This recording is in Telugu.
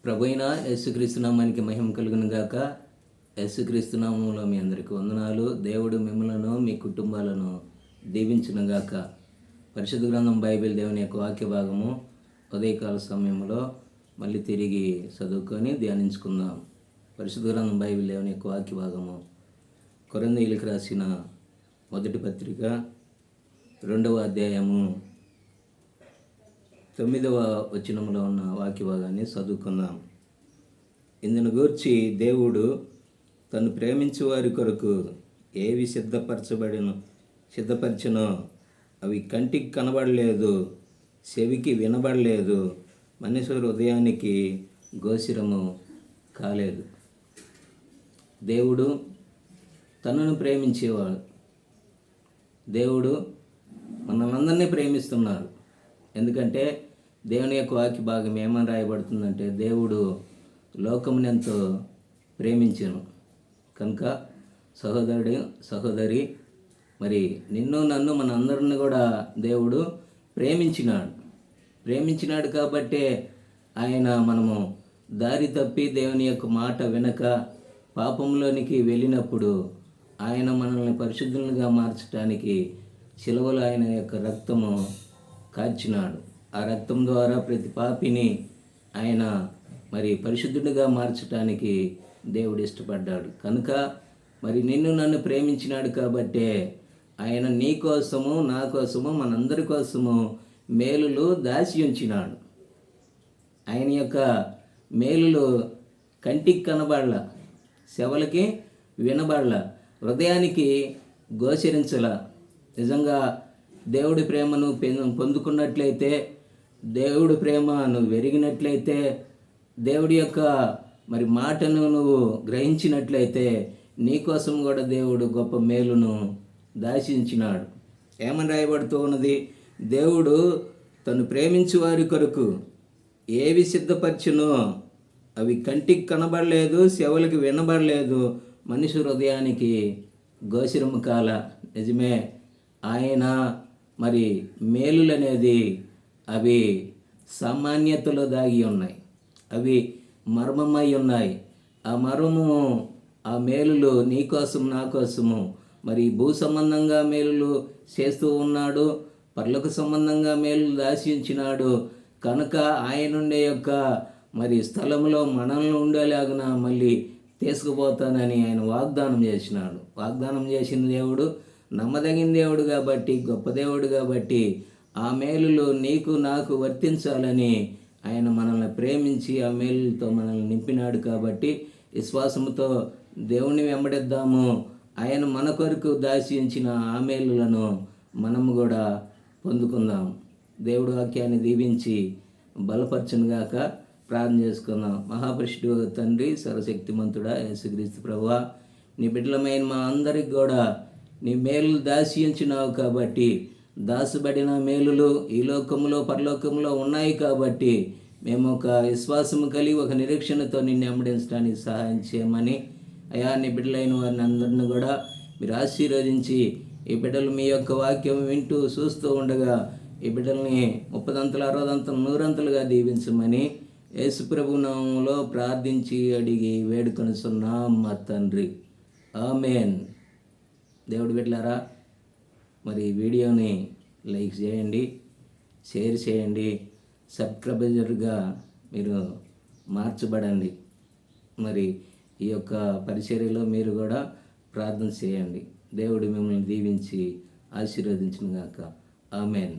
ప్రభువైన యేసుక్రీస్తు నామానికి మహిమ కలుగును గాక. యేసుక్రీస్తు నామములో మీ అందరికీ వందనాలు. దేవుడు మిమ్మలను మీ కుటుంబాలను దీవించును గాక. పరిశుద్ధ గ్రంథం బైబిల్ దేవుని యొక్క వాక్య భాగము ఉదయకాల సమయంలో మళ్ళీ తిరిగి చదువుకొని ధ్యానించుకుందాం. పరిశుద్ధ గ్రంథం బైబిల్ దేవుని యొక్క వాక్య భాగము కొరింథీయులకు రాసిన మొదటి పత్రిక 2వ అధ్యాయము 9వ వచనంలో ఉన్న వాక్య భాగాన్ని చదువుకుందాం. ఇందును గూర్చి దేవుడు తను ప్రేమించే వారి కొరకు ఏవి సిద్ధపరిచినో అవి కంటికి కనబడలేదు, చెవికి వినబడలేదు, మనుషుల హృదయానికి గోచరము కాలేదు. దేవుడు తనను ప్రేమించేవాడు. దేవుడు మనల్ని ప్రేమిస్తున్నారు. ఎందుకంటే దేవుని యొక్క వాక్య భాగం ఏమని రాయబడుతుందంటే, దేవుడు లోకముని ఎంతో ప్రేమించెను కనుక సహోదరి మరి నిన్ను నన్ను మన అందరిని కూడా దేవుడు ప్రేమించినాడు కాబట్టే ఆయన మనము దారి తప్పి దేవుని యొక్క మాట వినక పాపంలోనికి వెళ్ళినప్పుడు ఆయన మనల్ని పరిశుద్ధులుగా మార్చడానికి శిలువలో ఆయన యొక్క రక్తము కార్చినాడు. ఆ రక్తం ద్వారా ప్రతి పాపిని ఆయన మరి పరిశుద్ధుడిగా మార్చడానికి దేవుడు ఇష్టపడ్డాడు. కనుక మరి నిన్ను నన్ను ప్రేమించినాడు కాబట్టే ఆయన నీ కోసము నా కోసము మనందరి కోసము మేలులు దాచి ఉంచినాడు. ఆయన యొక్క మేలులు కంటికి కనబడల, చెవులకి వినబడల, హృదయానికి గోచరించల. నిజంగా దేవుడి ప్రేమను పొందుకున్నట్లయితే, దేవుడి ప్రేమ నువ్వు ఎరిగినట్లయితే, దేవుడి యొక్క మరి మాటను నువ్వు గ్రహించినట్లయితే నీకోసం కూడా దేవుడు గొప్ప మేలును దాచించినాడు. ఏమని రాయబడుతూ ఉన్నది? దేవుడు తను ప్రేమించు వారి కొరకు ఏవి సిద్ధపరిచినో అవి కంటికి కనబడలేదు, చెవులకి వినబడలేదు, మనిషి హృదయానికి గోచరము కాల. నిజమే, ఆయన మరి మేలులు అనేది అవి సామాన్యతలో దాగి ఉన్నాయి, అవి మర్మమై ఉన్నాయి. ఆ మర్మము, ఆ మేలులు నీకోసం నా కోసము మరి భూ సంబంధంగా మేలులు చేస్తూ ఉన్నాడు, పరలోక సంబంధంగా మేలులు దాచించినాడు. కనుక ఆయన ఉండే యొక్క మరి స్థలంలో మనల్ని ఉండేలాగున మళ్ళీ తీసుకుపోతానని ఆయన వాగ్దానం చేసినాడు. వాగ్దానం చేసిన దేవుడు నమ్మదగిన దేవుడు కాబట్టి, గొప్ప దేవుడు కాబట్టి ఆ మేలులు నీకు నాకు వర్తించాలని ఆయన మనల్ని ప్రేమించి ఆ మేలులతో మనల్ని నింపినాడు. కాబట్టి విశ్వాసముతో దేవుని వెంబడిద్దాము. ఆయన మన కొరకు దాచించిన ఆ మేలులను మనము కూడా పొందుకుందాం. దేవుడు వాక్యాన్ని దీవించి బలపరచునుగాక. ప్రార్థన చేసుకుందాం. మహాపరిశుద్ధుడు తండ్రి, సర్వశక్తిమంతుడా యేసుక్రీస్తు ప్రభువా, నీ బిడ్డలమైన మా అందరికి కూడా నీ మేలులు దాచించినావు కాబట్టి, దాచబడిన మేలులు ఈ లోకములో పరలోకములో ఉన్నాయి కాబట్టి మేము ఒక విశ్వాసము కలిగి ఒక నిరీక్షణతో నిన్ను వెంబడించడానికి సహాయం చేయమని అయా, నీ బిడ్డలైన వారిని అందరిని కూడా మీరు ఆశీర్వదించి ఈ బిడ్డలు మీ యొక్క వాక్యం వింటూ చూస్తూ ఉండగా ఈ బిడ్డల్ని 30 60 100 దీవించమని యేసుప్రభు నామములో ప్రార్థించి అడిగి వేడుకొనుచున్నాం మా తండ్రి, ఆమేన్. దేవుడి బిడ్డలారా, మరి వీడియోని లైక్ చేయండి, షేర్ చేయండి, సబ్స్క్రైబర్గా మీరు మార్చబడండి. మరి ఈ యొక్క పరిచర్యలో మీరు కూడా ప్రార్థన చేయండి. దేవుడు మిమ్మల్ని దీవించి ఆశీర్వదించును గాక. ఆమేన్.